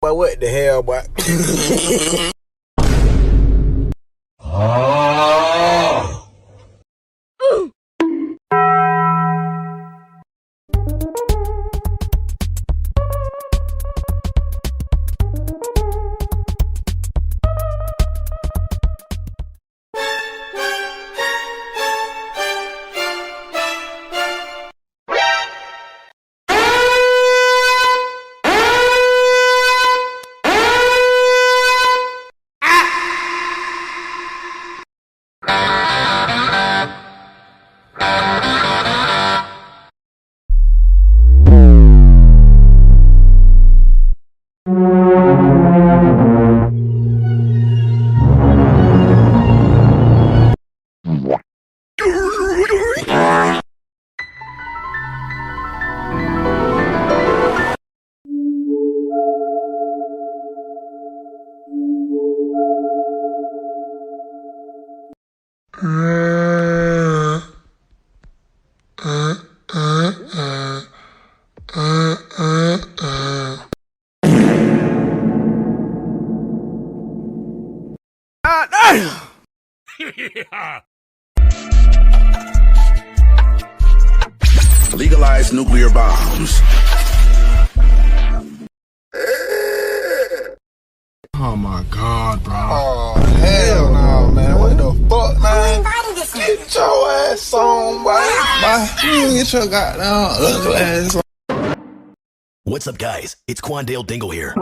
But what the hell, boy? Legalize nuclear bombs. Oh my God, bro. Oh, hell no, man. What the fuck, man? Get your ass on, boy. Get your goddamn ugly ass on. What's up, guys? It's Quandale Dingle here.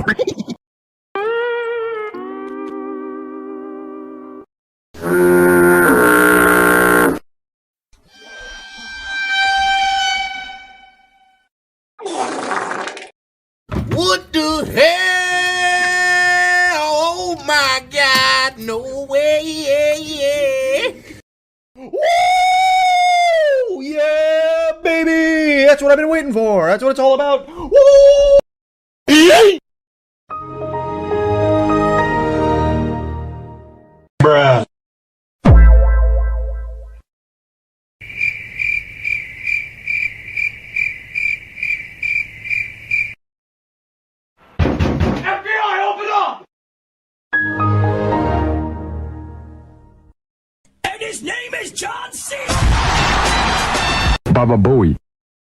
What the hell? Oh my God, no way. Woo! Yeah, baby! That's what I've been waiting for. That's what it's all about. Woo! Bruh. FBI, open up! And his name is John C. Baba Booey.